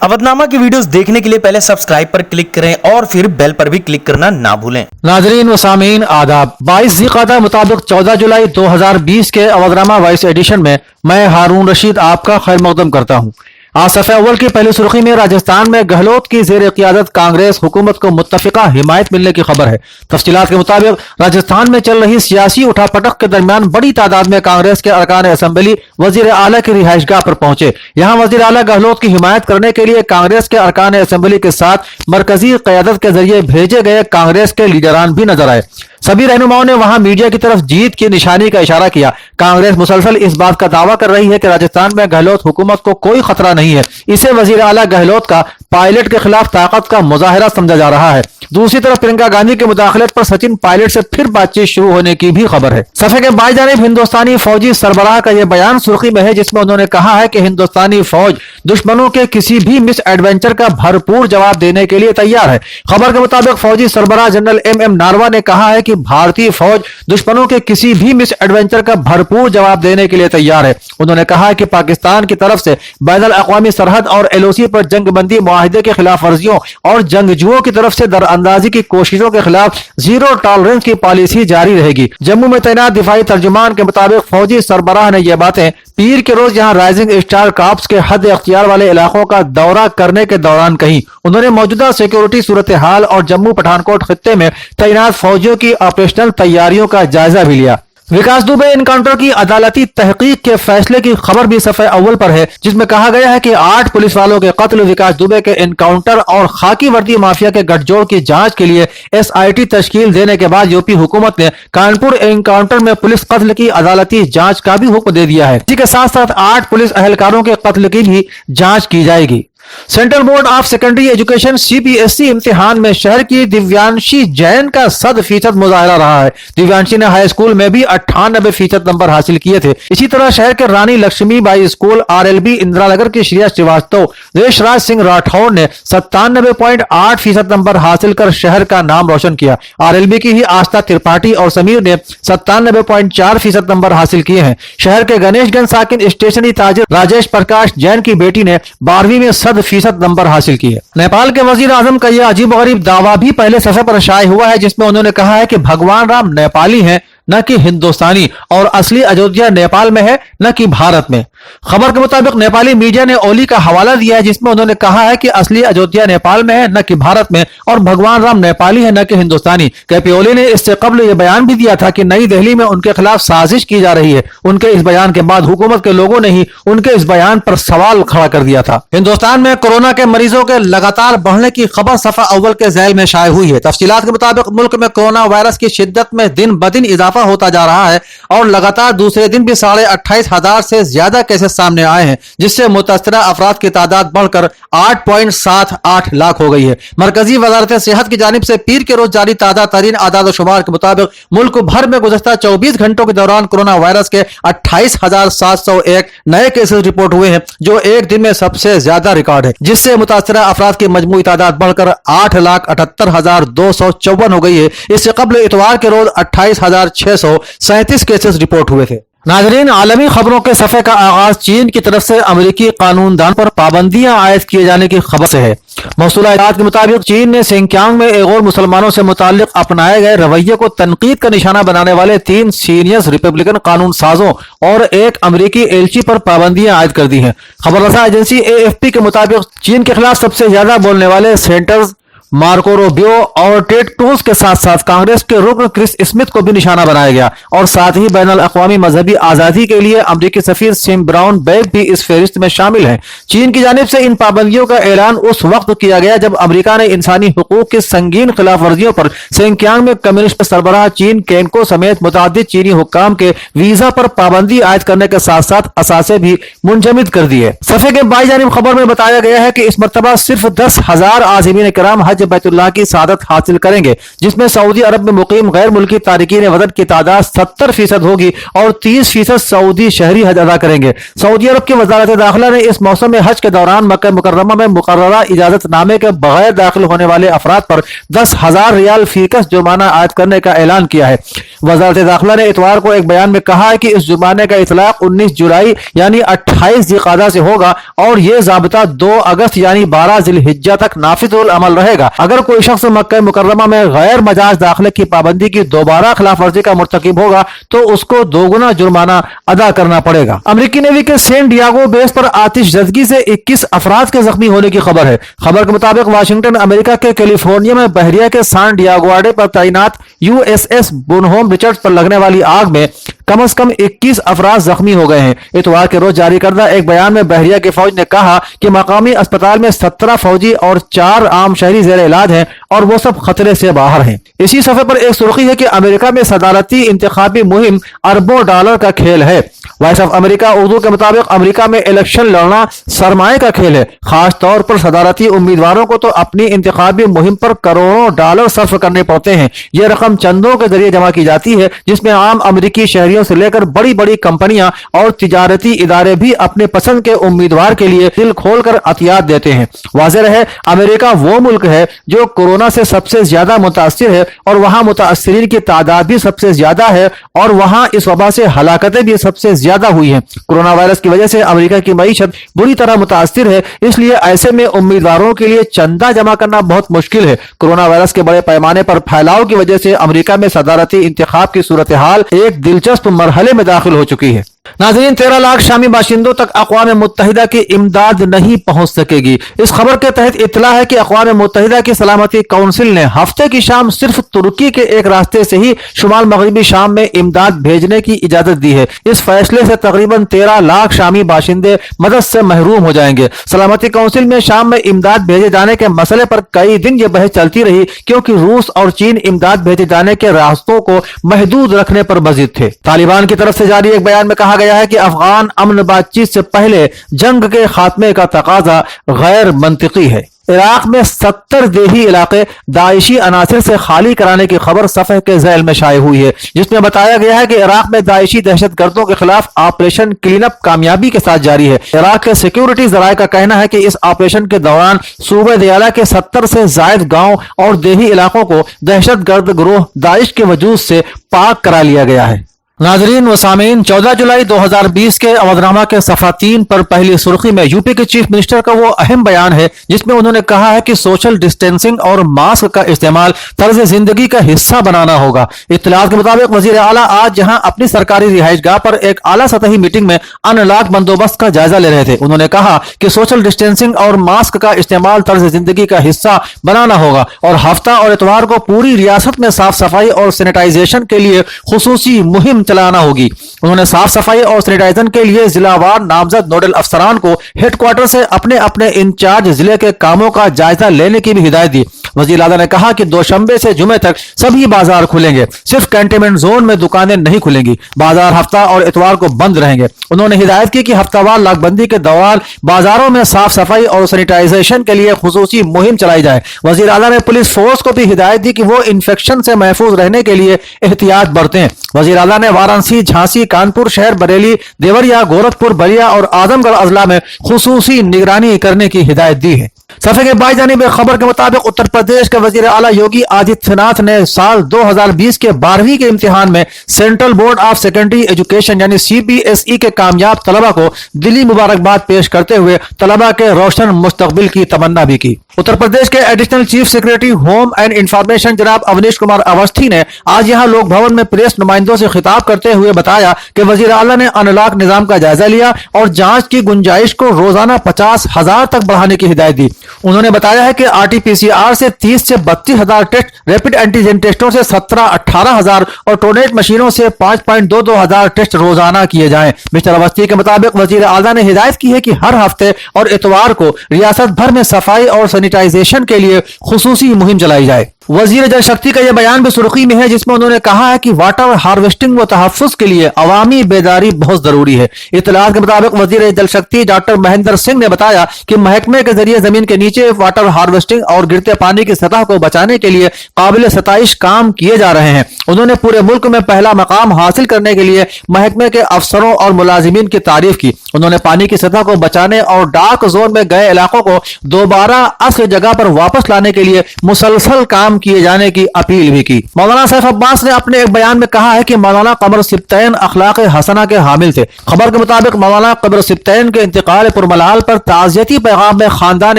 अवधनामा की वीडियोस देखने के लिए पहले सब्सक्राइब पर क्लिक करें और फिर बेल पर भी क्लिक करना ना भूलें। नाजरीन व सामीन आदाब। 22 ज़िक़ादा मुताबिक 14 जुलाई 2020 के अवधनामा वॉइस एडिशन में मैं हारून रशीद आपका खैर मकदम करता हूँ। आज सफ़े अव्वल की पहली सुर्खी में राजस्थान में गहलोत की ज़ेर क़ियादत कांग्रेस हुकूमत को मुत्तफ़िक़ा हिमायत मिलने की खबर है। तफ़सीलात के मुताबिक राजस्थान में चल रही सियासी उठापटक के दरमियान बड़ी तादाद में कांग्रेस के अरकान असम्बली वज़ीर आला की रिहाइशगाह पर पहुंचे। यहाँ वज़ीर आला गहलोत की हिमायत करने के लिए कांग्रेस के अरकान असम्बली के साथ मरकजी क़यादत के जरिए भेजे गए कांग्रेस के लीडरान भी नजर आए। सभी रहनुमाओं ने वहां मीडिया की तरफ जीत की निशानी का इशारा किया। कांग्रेस मुसलसल इस बात का दावा कर रही है कि राजस्थान में गहलोत हुकूमत को कोई खतरा नहीं है। इसे वजीर आला गहलोत का पायलट के खिलाफ ताकत का मुजाहरा समझा जा रहा है। दूसरी तरफ प्रियंका गांधी के मुदाखलत पर सचिन पायलट से फिर बातचीत शुरू होने की भी खबर है। सफे के बाई जानिब हिंदुस्तानी फौजी सरबराह का यह बयान सुर्खी में है, जिसमें उन्होंने कहा है कि हिंदुस्तानी फौज दुश्मनों के किसी भी मिस एडवेंचर का भरपूर जवाब देने के लिए तैयार है। खबर के मुताबिक फौजी सरबराह जनरल एम नारवा ने कहा है कि भारतीय फौज दुश्मनों के किसी भी मिस एडवेंचर का भरपूर जवाब देने के लिए तैयार है। उन्होंने कहा है कि पाकिस्तान की तरफ से बैनुल अक़वामी सरहद और LOC पर जंगबंदी मुआहिदे के खिलाफ वर्जियों और जंगजुओं की तरफ से दरअंदाजी की कोशिशों के खिलाफ जीरो टॉलरेंस की पॉलिसी जारी रहेगी। जम्मू में तैनात दिफाई तर्जुमान के मुताबिक फौजी सरबराह ने यह बातें पीर के रोज यहां राइजिंग स्टार कॉर्प्स के हद अख्तियार वाले इलाकों का दौरा करने के दौरान कही। उन्होंने मौजूदा सिक्योरिटी सूरत हाल और जम्मू पठानकोट खित्ते में तैनात फौजियों की ऑपरेशनल तैयारियों का जायजा भी लिया। विकास दुबे इनकाउंटर की अदालती तहकीक के फैसले की खबर भी सफ़े अव्वल पर है, जिसमें कहा गया है कि 8 पुलिस वालों के कत्ल, विकास दुबे के इनकाउंटर और खाकी वर्दी माफिया के गठजोड़ की जांच के लिए SIT तश्कील देने के बाद यूपी हुकूमत ने कानपुर एनकाउंटर में पुलिस कत्ल की अदालती जांच का भी हुक्म दे दिया है। इसी के साथ साथ 8 पुलिस अहलकारों के कत्ल की भी जांच की जाएगी। Central board of secondary education CBSE इम्तिहान में शहर की दिव्यांशी जैन का 100% मुजाहरा रहा है। दिव्यांशी ने हाई स्कूल में भी 98% नंबर हासिल किए थे। इसी तरह शहर के रानी लक्ष्मीबाई स्कूल RLB इंदिरा नगर की श्रेया श्रीवास्तव, देशराज सिंह राठौर ने 97.8% नंबर हासिल कर शहर का नाम रोशन किया। RLB की ही आस्था त्रिपाठी और समीर ने 97.4% नंबर हासिल किए हैं। शहर के गणेशगंज साकिन स्टेशनरी ताजिर राजेश प्रकाश जैन की बेटी ने 12वीं में 100% नंबर हासिल किए। नेपाल के वजीर आजम का यह अजीब गरीब दावा भी पहले सफे पर शाये हुआ है, जिसमें उन्होंने कहा है कि भगवान राम नेपाली हैं न कि हिंदुस्तानी और असली अयोध्या नेपाल में है न कि भारत में। खबर के मुताबिक नेपाली मीडिया ने ओली का हवाला दिया है, जिसमें उन्होंने कहा है कि असली अयोध्या नेपाल में है न कि भारत में और भगवान राम नेपाली है न कि हिंदुस्तानी। KP ओली ने इससे कबल यह बयान भी दिया था कि नई दिल्ली में उनके खिलाफ साजिश की जा रही है। उनके इस बयान के बाद हुकूमत के लोगों ने ही उनके इस बयान पर सवाल खड़ा कर दिया था। हिंदुस्तान में कोरोना के मरीजों के लगातार बढ़ने की खबर सफा अव्वल के ज़ैल में शाये हुई है। तफसीलात के मुताबिक मुल्क में कोरोना वायरस की शिद्दत में दिन ब दिन इजाफा होता जा रहा है और लगातार दूसरे दिन भी 28,500 से ज्यादा केसेस सामने आए हैं, जिससे मुतासरा अफराद की तादाद बढ़कर 8.78 लाख हो गई है। मरकजी वजारत सेहत की जानिब से पीर के रोज जारी ताज़ा तरीन आदाद शुमार के मुताबिक मुल्क भर में गुज़श्ता 24 घंटों के दौरान कोरोना वायरस के 28,701 नए केसेस रिपोर्ट हुए हैं, जो एक दिन में सबसे ज्यादा रिकॉर्ड है, जिससे मुतासरा अफराद की मजमूई तादाद बढ़कर 8,78,254 हो गई है। इससे कबल इतवार के रोज 28,637 केसेस रिपोर्ट हुए थे। नाजरीन, आलमी खबरों के सफ़े का आगाज चीन की तरफ से अमेरिकी कानूनदान पर पाबंदियां आयद किए जाने की खबर से है। मौसूला इत्तलात के मुताबिक चीन ने सिंकियांग में उइग़ुर मुसलमानों से मुताल्लिक अपनाए गए रवैये को तनकीद का निशाना बनाने वाले 3 सीनियर रिपब्लिकन कानून साजों और एक अमेरिकी एलची पर पाबंदियां आयद कर दी हैं। खबर रसा एजेंसी AFP के मुताबिक चीन के खिलाफ सबसे ज्यादा बोलने वाले सेनेटर्स मार्को रूबियो और टेड क्रूज के साथ साथ कांग्रेस के रुकन क्रिस स्मिथ को भी निशाना बनाया गया और साथ ही बैनुल अक़वामी मजहबी आजादी के लिए अमेरिकी सफीर सिम ब्राउन बैग भी इस फहरिस्त में शामिल हैं। चीन की जानिब से इन पाबंदियों का ऐलान उस वक्त किया गया जब अमेरिका ने इंसानी हुकूक की संगीन खिलाफ वर्जियों पर सिंकियांग में कम्युनिस्ट सरबराह चीन केनको समेत मुतादिद चीनी हुक्काम के वीजा पर पाबंदी आयद करने के साथ साथ असासे भी मुंजमद कर दिए। सफे के बाई जानिब खबर में बताया गया है कि इस मरतबा सिर्फ 10,000 आज़मीन किराम हज बैतुल्लाह की सादत हासिल करेंगे, जिसमें सऊदी अरब में मुकीम गैर मुल्की तारिकीन वतन की तादाद 70% होगी और 30% सऊदी शहरी हज अदा करेंगे। सऊदी अरब की वजारत दाखिला ने इस मौसम हज के दौरान मक्का मुकर्रमा में मुकर्ररा इजाजतनामे के बगैर दाखिल होने वाले अफराद पर 10,000 रियाल फीकस जुर्माना आयद करने का ऐलान किया है। वजारत दाखिला ने इतवार को एक बयान में कहा है कि इस जुर्माने का इतलाक 19 जुलाई यानी 28 ज़िलक़ादा से होगा और ये ज़ाब्ता 2 अगस्त यानी 12 ज़िलहिज्जा तक नाफिज़ुल अमल रहेगा। अगर कोई शख्स मक्का मुकर्रमा में गैर मजाज दाखिले की पाबंदी की दोबारा खिलाफ वर्जी का मुर्तकिब होगा तो उसको दोगुना जुर्माना अदा करना पड़ेगा। अमेरिकी नेवी के सैन डियागो बेस पर आतिशज़दगी से 21 अफराद के जख्मी होने की खबर है। खबर के मुताबिक वाशिंगटन अमेरिका के कैलिफोर्निया में बहरिया के सान डियागो अड्डे पर तैनात USS बुनहोम रिचर्ड्स पर लगने वाली आग में कम से कम 21 अफराद जख्मी हो गए हैं। इतवार के रोज जारी करदा एक बयान में बहरिया की फौज ने कहा कि मकामी अस्पताल में 17 फौजी और 4 आम शहरी जेर इलाज हैं और वो सब खतरे से बाहर हैं। इसी सफे पर एक सुर्खी है कि अमेरिका में सदारती इंतखाबी मुहिम अरबों डॉलर का खेल है। वॉइस ऑफ अमेरिका उर्दू के मुताबिक अमेरिका में इलेक्शन लड़ना सरमाए का खेल है। खास तौर पर सदारती उम्मीदवारों को तो अपनी इंतखाबी मुहिम पर करोड़ों डॉलर सर्फ करने पड़ते हैं। ये रकम चंदों के जरिए जमा की जाती है, जिसमें आम अमेरिकी शहरियों से लेकर बड़ी बड़ी कंपनियां और तिजारती इदारे भी अपने पसंद के उम्मीदवार के लिए दिल खोलकर अतियात देते हैं। वाज़ेह रहे, अमेरिका वो मुल्क है जो कोरोना से सबसे ज्यादा मुतासिर है और वहां मुतासिरीन की तादाद भी सबसे ज्यादा है और वहां इस वबा से हलाकतें भी सबसे ज्यादा हुई हैं। कोरोना वायरस की वजह से अमेरिका की मईशत बुरी तरह मुतासिर है, इसलिए ऐसे में उम्मीदवारों के लिए चंदा जमा करना बहुत मुश्किल है। कोरोना वायरस के बड़े पैमाने पर फैलाव की वजह से अमेरिका में सदारती इंतखाब की सूरत हाल एक दिलचस्प मरहले में दाखिल हो चुकी है। नाज़रीन, 13 लाख शामी बाशिंदों तक अक़वाम मुत्तहिदा की इमदाद नहीं पहुंच सकेगी। इस खबर के तहत इत्तला है कि अक़वाम मुत्तहिदा की सलामती काउंसिल ने हफ्ते की शाम सिर्फ तुर्की के एक रास्ते से ही शुमाल मगरबी शाम में इमदाद भेजने की इजाजत दी है। इस फैसले से तकरीबन 13 लाख शामी बाशिंदे मदद से महरूम हो जाएंगे। सलामती काउंसिल में शाम में इमदाद भेजे जाने के मसले पर कई दिन ये बहस चलती रही, क्योंकि रूस और चीन इमदाद भेजे जाने के रास्तों को महदूद रखने पर मजिद थे। तालिबान की तरफ से जारी एक बयान में कहा गया है कि अफगान अमन बातचीत से पहले जंग के खात्मे का तकाजा गैर मंतिकी है। इराक में 70 देही इलाके दाइशी अनासिर से खाली कराने की खबर सफ़े के ज़ैल में शाये हुई है, जिसमें बताया गया है कि इराक में दाइशी दहशतगर्दों के खिलाफ ऑपरेशन क्लीन अप कामयाबी के साथ जारी है। इराक के सिक्योरिटी जराये का कहना है कि इस ऑपरेशन के दौरान सूबे दियाला के 70 से जायद गांव और देही इलाकों को दहशतगर्द गिरोह दाइश के वजूद से पाक करा लिया गया है। नाजरीन व सामीन, 14 जुलाई 2020 के अवधनामा के सफ़ा 3 पर पहली सुर्खी में यूपी के चीफ मिनिस्टर का वो अहम बयान है जिसमें उन्होंने कहा है कि सोशल डिस्टेंसिंग और मास्क का इस्तेमाल तर्ज जिंदगी का हिस्सा बनाना होगा। इत्तलात के मुताबिक वजीर आला आज जहां अपनी सरकारी रिहाइशगाह पर एक आला सतही मीटिंग में अनलॉक बंदोबस्त का जायजा ले रहे थे, उन्होंने कहा कि सोशल डिस्टेंसिंग और मास्क का इस्तेमाल तर्ज जिंदगी का हिस्सा बनाना होगा और हफ्ता और इतवार को पूरी रियासत में साफ सफाई और सैनिटाइजेशन के लिए खुसूसी मुहिम चलाना होगी। उन्होंने साफ सफाई और सैनिटाइजेशन के लिए जिलावार नामजद नोडल अफसरान को हेडक्वार्टर से अपने अपने इंचार्ज जिले के कामों का जायजा लेने की भी हिदायत दी। वजीर आला ने कहा कि दोशंबे से जुमे तक सभी बाजार खुलेंगे, सिर्फ कंटेनमेंट जोन में दुकानें नहीं खुलेंगी। बाजार हफ्ता और इतवार को बंद रहेंगे। उन्होंने हिदायत की कि हफ्तावार लाकबंदी के दौरान बाजारों में साफ सफाई और सैनिटाइजेशन के लिए खुसूसी मुहिम चलाई जाए। वजीर आला ने पुलिस फोर्स को भी हिदायत दी कि वो इन्फेक्शन से महफूज रहने के लिए एहतियात बरतें। वजीर आला ने वाराणसी, झांसी, कानपुर शहर, बरेली, देवरिया, गोरखपुर, बलिया और आजमगढ़ अजला में खुसूसी निगरानी करने की हिदायत दी है। सफे के बाई जानिब खबर के मुताबिक उत्तर प्रदेश के वजीर आला योगी आदित्यनाथ ने साल 2020 के 12वीं के इम्तिहान में central board of secondary education यानी CBSE के कामयाब तलबा को दिली मुबारकबाद पेश करते हुए तलबा के रोशन मुस्तकबिल की तमन्ना भी की। उत्तर प्रदेश के additional chief secretary home and information जनाब अवनीश कुमार अवस्थी ने आज यहाँ लोक भवन में प्रेस नुमाइंदों से खिताब करते हुए बताया कि वजीर आला ने अनलॉक निजाम का जायजा लिया और जांच की गुंजाइश को रोजाना 50,000 तक बढ़ाने की हिदायत दी। उन्होंने बताया है कि RT-PCR से 30 से 32,000 टेस्ट, रैपिड एंटीजन टेस्टों से 17-18,000 और टोनेट मशीनों से 5.22 हजार टेस्ट रोजाना किए जाएं। मिस्टर अवस्थी के मुताबिक वजीर आला ने हिदायत की है कि हर हफ्ते और इतवार को रियासत भर में सफाई और सैनिटाइजेशन के लिए खुसूसी मुहिम चलाई जाए। वजीर जल शक्ति का यह बयान भी सुर्खी में है, जिसमें उन्होंने कहा है कि वाटर हार्वेस्टिंग व तहफ्फुज के लिए अवामी बेदारी बहुत जरूरी है। इत्तलात के मुताबिक वजीर जल शक्ति डॉक्टर महेंद्र सिंह ने बताया कि महकमे के जरिए जमीन के नीचे वाटर हार्वेस्टिंग और गिरते पानी की सतह को बचाने के लिए काबिल सताइश काम किए जा रहे हैं। उन्होंने पूरे मुल्क में पहला मकाम हासिल करने के लिए महकमे के अफसरों और मुलाजिमीन की तारीफ की। उन्होंने पानी की सतह को बचाने और डार्क जोन में गए इलाकों को दोबारा असली जगह पर वापस लाने के लिए मुसलसल काम किए जाने की अपील भी की। मौलाना सैफ अब्बास ने अपने एक बयान में कहा है कि मौलाना कमर सिब्तैन अखलाक हसना के हामिल थे। खबर के मुताबिक मौलाना कमर सिब्तैन के इंतकाल पुरमलाल पर ताज़ियती पैगाम में खानदान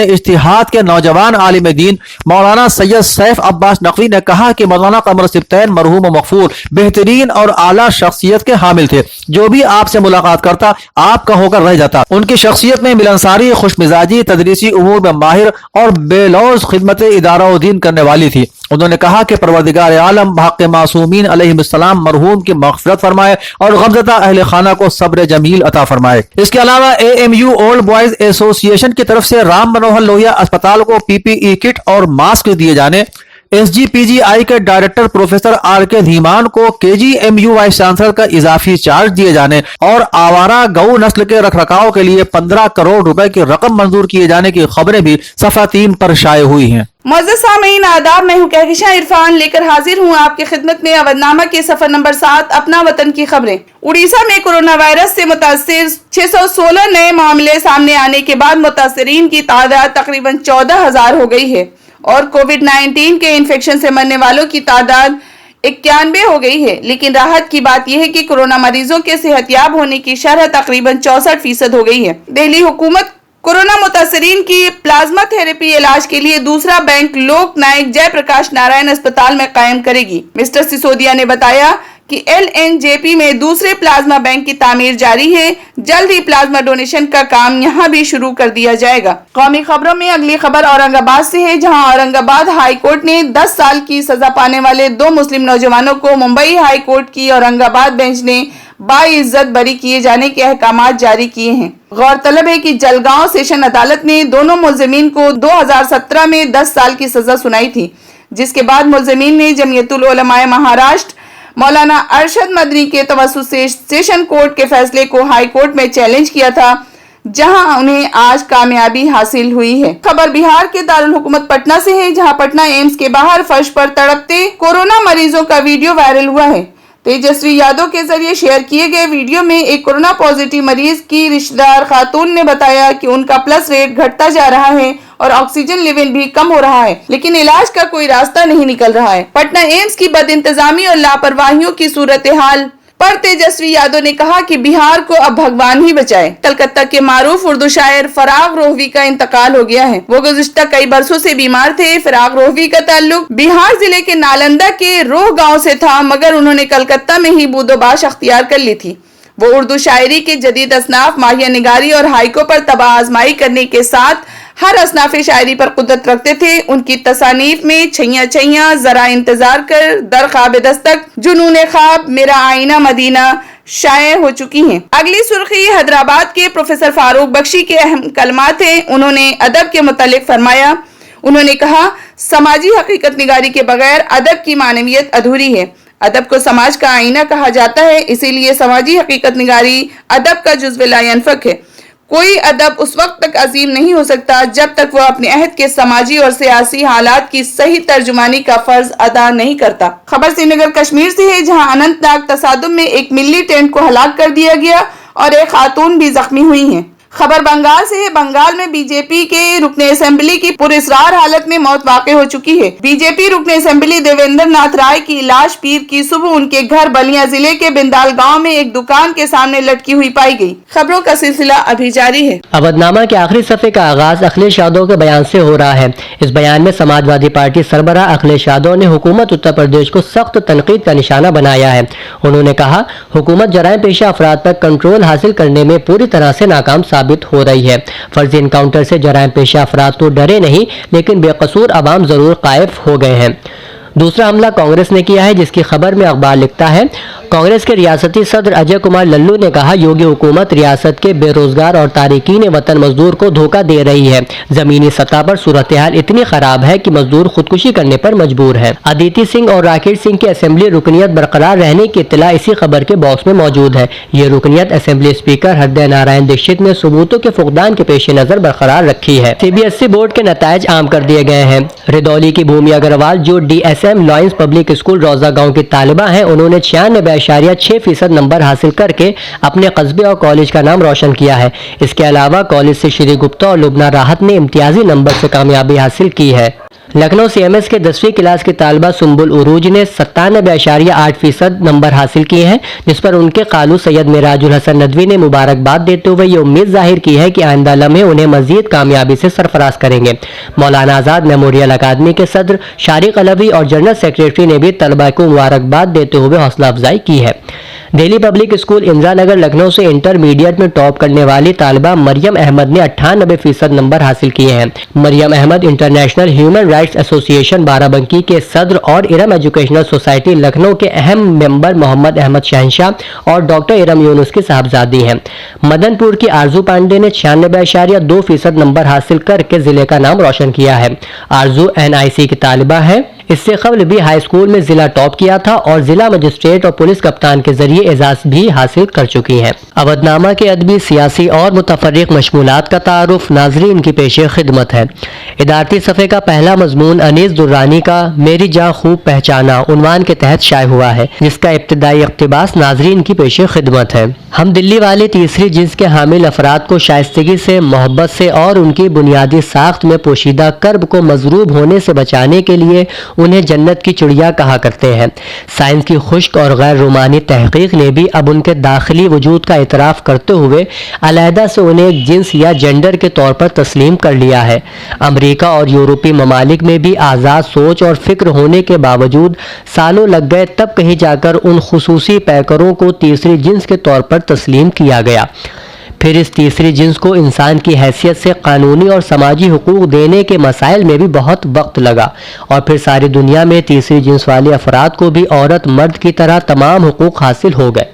इज्तिहाद के नौजवान आलिम दीन मौलाना सैयद सैफ अब्बास नकवी ने कहा कि मौलाना कमर सिब्तैन मरहूम मगफूर बेहतरीन और आला शख्सियत के हामिल थे। जो भी आपसे मुलाकात करता आपका होकर रह जाता। उनकी शख्सियत में मिलनसारी, खुशमिजाजी, तदरीसी उमूर में माहिर और बेलौज खिदमत इदारा दीन करने वाली थी। उन्होंने कहा कि परवरदिगार आलम हक़ मासूमीन अलैहिस्सलाम मरहूम की मग़फ़िरत फरमाए और गमज़दा अहले खाना को सब्र जमील अता फरमाए। इसके अलावा AMU ओल्ड बॉयज एसोसिएशन की तरफ से राम मनोहर लोहिया अस्पताल को PPE किट और मास्क दिए जाने, SGPGI के डायरेक्टर प्रोफेसर RK धीमान को KGMU वाइस चांसलर का इजाफी चार्ज दिए जाने और आवारा गऊ नस्ल के रखरखाव के लिए 15 करोड़ रुपए की रकम मंजूर किए जाने की खबरें भी सफ़ा 3 पर शाये हुई हैं। मुअज़्ज़ज़ सामीन आदाब, मैं हूँ कहकशां इरफान लेकर हाजिर हूँ आपकी खिदमत में अवधनामा के सफर नंबर 7 अपना वतन की खबरें। उड़ीसा में कोरोना वायरस से मुतासिर 616 नए मामले सामने आने के बाद मुतासिरीन की तादाद तकरीबन 14,000 हो गई है और कोविड-19 के इन्फेक्शन से मरने वालों की तादाद 91 हो गई है। लेकिन राहत की बात यह है कि कोरोना मरीजों के सेहतयाब होने की शरह तकरीबन 64% हो गई है। दिल्ली हुकूमत कोरोना मुतासिरीन की प्लाज्मा थेरेपी इलाज के लिए दूसरा बैंक लोक नायक जयप्रकाश नारायण अस्पताल में कायम करेगी। मिस्टर सिसोदिया ने बताया कि LNJP में दूसरे प्लाज्मा बैंक की तामीर जारी है। जल्द ही प्लाज्मा डोनेशन का काम यहां भी शुरू कर दिया जाएगा। कौमी खबरों में अगली खबर औरंगाबाद से है, जहां औरंगाबाद हाई कोर्ट ने 10 साल की सजा पाने वाले 2 मुस्लिम नौजवानों को मुंबई हाई कोर्ट की औरंगाबाद बेंच ने बाइज्जत बरी किए जाने के अहकामात जारी किए हैं। गौरतलब है कि जलगांव सेशन अदालत ने दोनों मुलजिमीन को 2017 में 10 साल की सजा सुनाई थी, जिसके बाद मुलजिमीन ने जमीयतुल उलमाए महाराष्ट्र मौलाना अरशद मदनी के तवस्सुत से सेशन कोर्ट के फैसले को हाई कोर्ट में चैलेंज किया था, जहां उन्हें आज कामयाबी हासिल हुई है। खबर बिहार के दारुल हुकूमत पटना से है, जहां पटना एम्स के बाहर फर्श पर तड़पते कोरोना मरीजों का वीडियो वायरल हुआ है। तेजस्वी यादव के जरिए शेयर किए गए वीडियो में एक कोरोना पॉजिटिव मरीज की रिश्तेदार खातून ने बताया कि उनका प्लस रेट घटता जा रहा है और ऑक्सीजन लेवल भी कम हो रहा है, लेकिन इलाज का कोई रास्ता नहीं निकल रहा है। पटना एम्स की बदइंतजामी और लापरवाहियों की सूरत हाल पर तेजस्वी यादव ने कहा कि बिहार को अब भगवान ही बचाए। कलकत्ता के मारूफ उर्दू शायर फराग रोहवी का इंतकाल हो गया है। वो गुज़िश्ता कई बरसों से बीमार थे। फराग रोहवी का ताल्लुक बिहार जिले के नालंदा के रोह गांव से था, मगर उन्होंने कलकत्ता में ही बूदोबाश अख्तियार कर ली थी। वो उर्दू शायरी के जदीद असनाफ माहिया निगारी और हाइको पर तबाह आजमाई करने के साथ हर असनाफ शायरी पर कुदरत रखते थे। उनकी तसानीफ में छैया छैया, जरा इंतजार कर, दर ख्वाब दस्तक, जुनून ख्वाब, मेरा आईना मदीना शाये हो चुकी हैं। अगली सुर्खी हैदराबाद के प्रोफेसर फारूक बख्शी के अहम कलमात हैं। उन्होंने अदब के मुतालिक फरमाया, उन्होंने कहा, समाजी हकीकत निगारी के बगैर अदब की मानवियत अधूरी है। अदब को समाज का आईना कहा जाता है, इसीलिए समाजी हकीकत निगारी अदब का जुज़्व ला यनफ़क है। कोई अदब उस वक्त तक अजीम नहीं हो सकता जब तक वह अपने अहद के समाजी और सियासी हालात की सही तर्जुमानी का फर्ज अदा नहीं करता। खबर श्रीनगर कश्मीर से है, जहां अनंतनाग तसादुम में एक मिलिट्री टेंट को हलाक कर दिया गया और एक खातून भी जख्मी हुई हैं। खबर बंगाल से है, बंगाल में बीजेपी के रुकने असेंबली की पुरस्रार हालत में मौत वाक़ हो चुकी है। बीजेपी रुकने असेंबली देवेंद्र नाथ राय की लाश पीर की सुबह उनके घर बलिया जिले के बिंदाल गांव में एक दुकान के सामने लटकी हुई पाई गई। खबरों का सिलसिला अभी जारी है। अवधनामा के आखिरी सफ़े का आगाज अखिलेश यादव के बयान से हो रहा है। इस बयान में समाजवादी पार्टी सरबराह अखिलेश यादव ने हुकूमत उत्तर प्रदेश को सख्त तनकीद का निशाना बनाया है। उन्होंने कहा, हुकूमत जराइम पेशा अफराद पर कंट्रोल हासिल करने में पूरी तरह से नाकाम साबित हो रही है। फर्जी इनकाउंटर से जराइम पेशा अफराद तो डरे नहीं, लेकिन बेकसूर अवाम जरूर कायफ हो गए हैं। दूसरा हमला कांग्रेस ने किया है, जिसकी खबर में अखबार लिखता है, कांग्रेस के रियासती सदर अजय कुमार लल्लू ने कहा, योगी हुकूमत रियासत के बेरोजगार और तारिकीन वतन मजदूर को धोखा दे रही है। जमीनी सतह पर सूरत हाल इतनी खराब है कि मजदूर खुदकुशी करने पर मजबूर है। अदिति सिंह और राकेश सिंह की असेंबली रुकनियत बरकरार रहने की इत्तला इसी खबर के बॉक्स में मौजूद है। ये रुकनियत असेंबली स्पीकर हृदय नारायण दीक्षित ने सबूतों के फुकदान के पेश नजर बरकरार रखी है। CBSE बोर्ड के नतायज आम कर दिए गए हैं। रिदौली की भूमि अग्रवाल जो DSM लॉयंस पब्लिक स्कूल रोजा गांव की तालिबा हैं, उन्होंने 96.6% नंबर हासिल करके अपने कस्बे और कॉलेज का नाम रोशन किया है। इसके अलावा कॉलेज से श्री गुप्ता और लुबना राहत ने इम्तियाजी नंबर से कामयाबी हासिल की है। लखनऊ CMS के 10वीं क्लास की तालिबा सुम्बुल उरूज ने 97.8% नंबर हासिल किए हैं, जिस पर उनके खालू सैयद मिराजुल हसन नदवी ने मुबारकबाद देते हुए ये उम्मीद जाहिर की है कि आइंदा लम्हे उन्हें मजीद कामयाबी से सरफराज करेंगे। मौलाना आज़ाद मेमोरियल अकादमी के सदर शारिक अलवी और जनरल सेक्रेटरी ने भी तलबा को मुबारकबाद देते हुए हौसला अफजाई की है। दिल्ली पब्लिक स्कूल इंदिरा नगर लखनऊ से इंटरमीडिएट में टॉप करने वाली तालिबा मरियम अहमद ने 98% नंबर हासिल किए हैं। Maryam Ahmad international human rights association Barabanki के सदर और इरम एजुकेशनल सोसाइटी लखनऊ के अहम मेंबर मोहम्मद अहमद शहनशाह और डॉक्टर इरम यूनुस की साहबजादी हैं। मदनपुर की आरजू पांडे ने 96.2% नंबर हासिल करके जिले का नाम रोशन किया है। आरजू NIC की तालिबा है। इससे कबल भी हाई स्कूल में जिला टॉप किया था और जिला मजिस्ट्रेट और पुलिस कप्तान के जरिए एजाज भी हासिल कर चुकी हैं। अवधनामा के अदबी, सियासी और मुतफर्रिक मशमूलात का तारुफ नाजरीन की पेशे खिदमत है। इदारती सफ़े का पहला मजमून अनीस दुर्रानी का मेरी जाँ खूब पहचाना उन्वान के तहत शाये हुआ है, जिसका इब्तिदाई इक़्तिबास नाजरीन की पेशे खिदमत है। हम दिल्ली वाले तीसरी जिन्स के हामिल अफराद को शाइस्तगी से, मोहब्बत से और उनकी बुनियादी साख्त में पोशीदा कर्ब को मजरूब होने से बचाने के लिए उन्हें जन्नत की चिड़िया कहा करते हैं। साइंस की खुश्क और गैर रोमानी तहकीक ने भी अब उनके दाखिली वजूद का इतराफ़ करते हुए अलहदा से उन्हें एक जिन्स या जेंडर के तौर पर तस्लीम कर लिया है। अमेरिका और यूरोपीय ममालिक में भी आज़ाद सोच और फिक्र होने के बावजूद सालों लग गए, तब कहीं जाकर उन खुसूसी पैकरों को तीसरी जिन्स के तौर पर तस्लीम किया गया। फिर इस तीसरी जिन्स को इंसान की हैसियत से कानूनी और समाजी हुकूक देने के मसाइल में भी बहुत वक्त लगा और फिर सारी दुनिया में तीसरी जिन्स वाले अफराद को भी औरत मर्द की तरह तमाम हुकूक हासिल हो गए।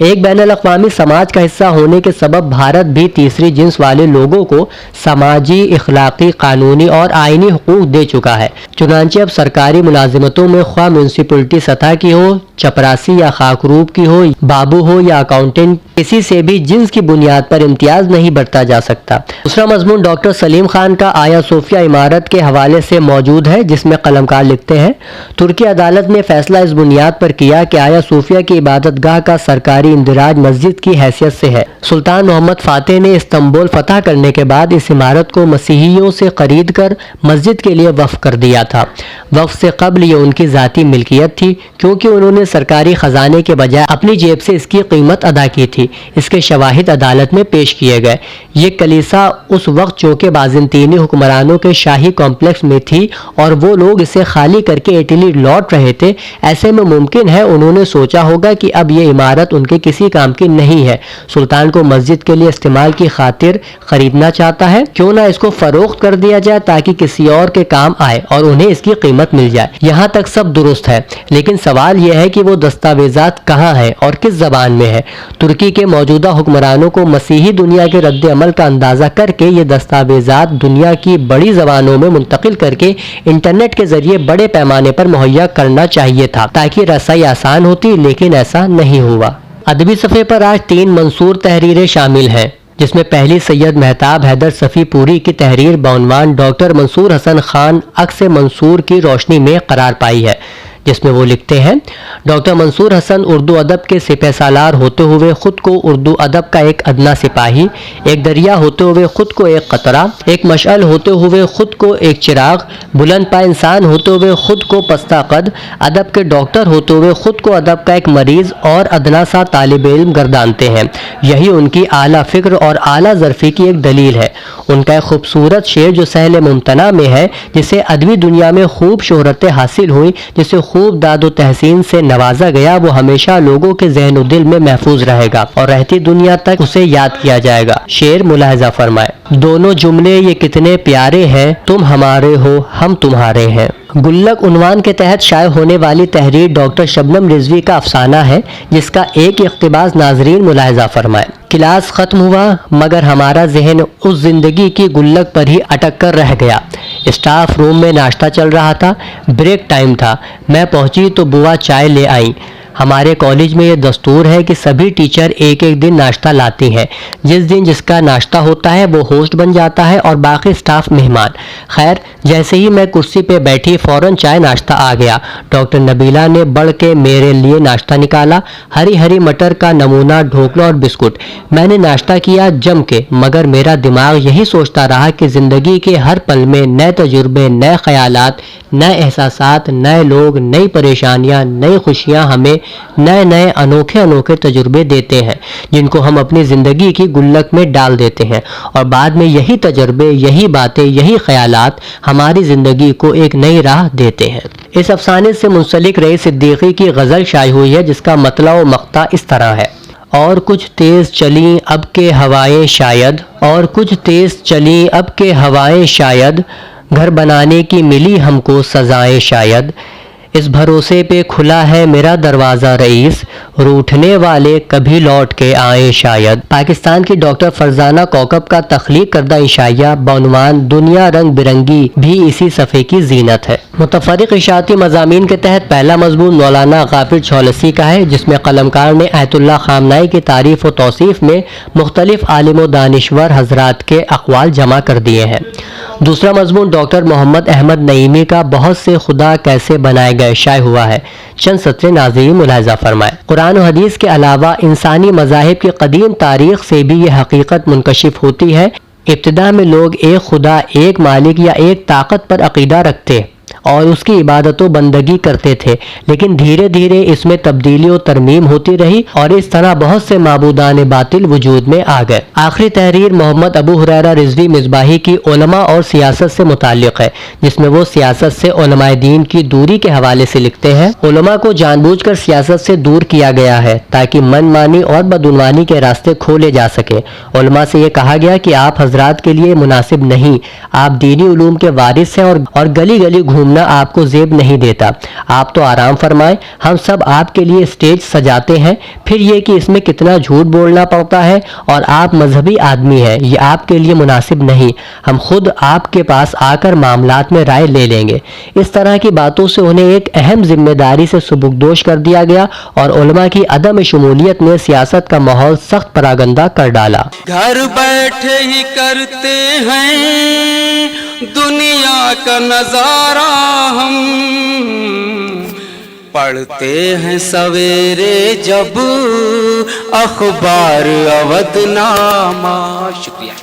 एक बैनुल-अक़वामी समाज का हिस्सा होने के सबब भारत भी तीसरी जिन्स वाले लोगों को समाजी, इखलाकी, कानूनी और आईनी हुकूक दे चुका है। चुनांचे अब सरकारी मुलाजिमतों में ख्वाह म्यूनसिपलिटी सतह की हो, चपरासी या खाकरूब की हो, बाबू हो या अकाउंटेंट, किसी से भी जिन्स की बुनियाद पर इम्तियाज नहीं बरता जा सकता। दूसरा मजमून डॉक्टर सलीम खान का आया सोफिया इमारत के हवाले से मौजूद है, जिसमें कलमकार लिखते हैं, तुर्की अदालत ने फैसला इस बुनियाद पर किया कि आया सोफिया की इबादतगाह का सरकारी इंदिराज मस्जिद की हैसियत से है। सुल्तान मोहम्मद फातेह ने इस्तांबुल फतह करने के बाद इस इमारत को मसीहियों से खरीद कर मस्जिद के लिए वक्फ कर दिया था। वक्फ से कबल ये उनकी ज़ाती मिल्कियत थी, क्योंकि उन्होंने सरकारी खजाने के बजाय अपनी जेब से इसकी कीमत अदा की थी। इसके शवाहिद अदालत में पेश किए गए। ये कलीसा उस वक्त चौके बाज़ंतीनी हुक्मरानों के शाही कॉम्प्लेक्स में थी और वो लोग इसे खाली करके इटली लौट रहे थे। ऐसे में मुमकिन है उन्होंने सोचा होगा कि अब ये इमारत उनके किसी काम की नहीं है, सुल्तान को मस्जिद के लिए इस्तेमाल की खातिर खरीदना चाहता है, क्यों ना इसको फरोख्त कर दिया जाए ताकि किसी और के काम आए और उन्हें इसकी कीमत मिल जाए। यहाँ तक सब दुरुस्त है, लेकिन सवाल यह है कि वो दस्तावेजात कहाँ हैं और किस जबान में है। तुर्की के मौजूदा हुक्मरानों को मसीही दुनिया के रद्द अमल का अंदाजा करके ये दस्तावेजात दुनिया की बड़ी जबानों में मुंतकिल करके इंटरनेट के जरिए बड़े पैमाने पर मुहैया करना चाहिए था, ताकि रसाई आसान होती, लेकिन ऐसा नहीं हुआ। अदबी सफ़े पर आज 3 मंसूर तहरीरें शामिल हैं, जिसमें पहली सैयद महताब हैदर सफ़ीपुरी की तहरीर बउनवान डॉक्टर मंसूर हसन खान अक्स मंसूर की रोशनी में करार पाई है, जिसमें वो लिखते हैं, डॉक्टर मंसूर हसन उर्दू अदब के सिपहसालार होते हुए खुद को उर्दू अदब का एक अदना सिपाही, एक दरिया होते हुए खुद को एक कतरा, एक मशअल होते हुए खुद को एक चिराग, बुलंद पा इंसान होते हुए खुद को पस्ता कद, अदब के डॉक्टर होते हुए खुद को अदब का एक मरीज और अदना सा तालिब इल्म गर्दानते हैं। यही उनकी आला फिक्र और आला ज़र्फ़ी की एक दलील है। उनका एक खूबसूरत शेर जो सहल मुमतना में है, जिसे अदबी दुनिया में खूब शोहरतें हासिल हुई, जिसे खूब दादो तहसीन से नवाजा गया, वो हमेशा लोगों के ज़हन और दिल में महफूज रहेगा और रहती दुनिया तक उसे याद किया जाएगा। शेर मुलाहिजा फरमाए, दोनों जुमले ये कितने प्यारे हैं, तुम हमारे हो हम तुम्हारे हैं। गुल्लक उन्वान के तहत शाये होने वाली तहरीर डॉक्टर शबनम रिजवी का अफसाना है, जिसका एक इख्तिबास नाजरीन मुलाहिजा फरमाए। क्लास खत्म हुआ मगर हमारा जहन उस जिंदगी की गुल्लक पर ही अटक कर रह गया। स्टाफ रूम में नाश्ता चल रहा था, ब्रेक टाइम था। मैं पहुंची तो बुआ चाय ले आई। हमारे कॉलेज में ये दस्तूर है कि सभी टीचर एक एक दिन नाश्ता लाती हैं। जिस दिन जिसका नाश्ता होता है वो होस्ट बन जाता है और बाकी स्टाफ मेहमान। खैर, जैसे ही मैं कुर्सी पे बैठी फौरन चाय नाश्ता आ गया। डॉक्टर नबीला ने बढ़ के मेरे लिए नाश्ता निकाला, हरी हरी मटर का नमूना, ढोकला और बिस्कुट। मैंने नाश्ता किया जम के, मगर मेरा दिमाग यही सोचता रहा कि ज़िंदगी के हर पल में नए तजुर्बे, नए ख्यालात, नए एहसासात, नए लोग, नई परेशानियां, नई खुशियां हमें नए नए अनोखे अनोखे तजुर्बे देते हैं, जिनको हम अपनी ज़िंदगी की गुल्लक में डाल देते हैं और बाद में यही तजुर्बे, यही बातें, यही ख्यालात हमारी ज़िंदगी को एक नई राह देते हैं। इस अफसाने से मुंसलिक रईस सिद्दीकी की गज़ल शाये हुई है, जिसका मतलब व मक़ता इस तरह है। और कुछ तेज़ चली अब के हवाएं शायद, और कुछ तेज़ चली अब के हवाएं शायद, घर बनाने की मिली हमको सजाएं शायद। इस भरोसे पे खुला है मेरा दरवाज़ा रईस, रूठने वाले कभी लौट के आए शायद। पाकिस्तान की डॉक्टर फरजाना कौकब का तख्लीक करदा इशाया बउनवान दुनिया रंग बिरंगी भी इसी सफ़े की जीनत है। मुतफरिक इशाती मज़ामीन के तहत पहला मज़मून मौलाना गाफिर छौलसी का है, जिसमें कलमकार ने आयतुल्लाह खामनाई की तारीफ़ व तौसीफ़ में मुख्तलिफ आलिम व दानिश्वर हज़रात के अक़वाल जमा कर दिए हैं। दूसरा मज़मून डॉक्टर मोहम्मद अहमद नईमी का बहुत से खुदा कैसे बनाए गए शाये हुआ है। चंद सत्रे नाज़रीन मुलाहिज़ा फरमाए। कुरान और हदीस के अलावा इंसानी मज़ाहिब की कदीम तारीख़ से भी ये हकीकत मुनकशिफ होती है। इब्तिदा में लोग एक खुदा, एक मालिक या एक ताकत पर अक़ीदा रखते और उसकी इबादत व बंदगी करते थे, लेकिन धीरे धीरे इसमें तब्दीली और तरमीम होती रही और इस तरह बहुत से माबूदान बातिल वजूद में आ गए। आखिरी तहरीर मोहम्मद अबू हुरैरा रिजवी मिसबाही की उलमा और सियासत से मुताल्लिक़ है, जिसमें वो सियासत से उलमाए दीन की दूरी के हवाले से लिखते हैं। उलमा को जानबूझकर सियासत से दूर किया गया है ताकि मनमानी और बदउनवानी के रास्ते खोले जा सके। उलमा से ये कहा गया कि आप हजरात के लिए मुनासिब नहीं, आप दीनी उलूम के वारिस हैं और गली गली घूमना आपको जेब नहीं देता। आप तो आराम फरमाएं, हम सब आपके लिए स्टेज सजाते हैं। फिर ये कि इसमें कितना झूठ बोलना पड़ता है और आप मजहबी आदमी हैं, ये आपके लिए मुनासिब नहीं। हम खुद आपके पास आकर मामलात में राय ले लेंगे। इस तरह की बातों से उन्हें एक अहम जिम्मेदारी से सुबुकदोश कर दिया गया और उलमा की अदम शमूलियत ने सियासत का माहौल सख्त परागंदा कर डाला। घर बैठे ही करते हैं दुनिया का नजारा, हम पढ़ते हैं सवेरे जब अखबार अवधनामा। शुक्रिया।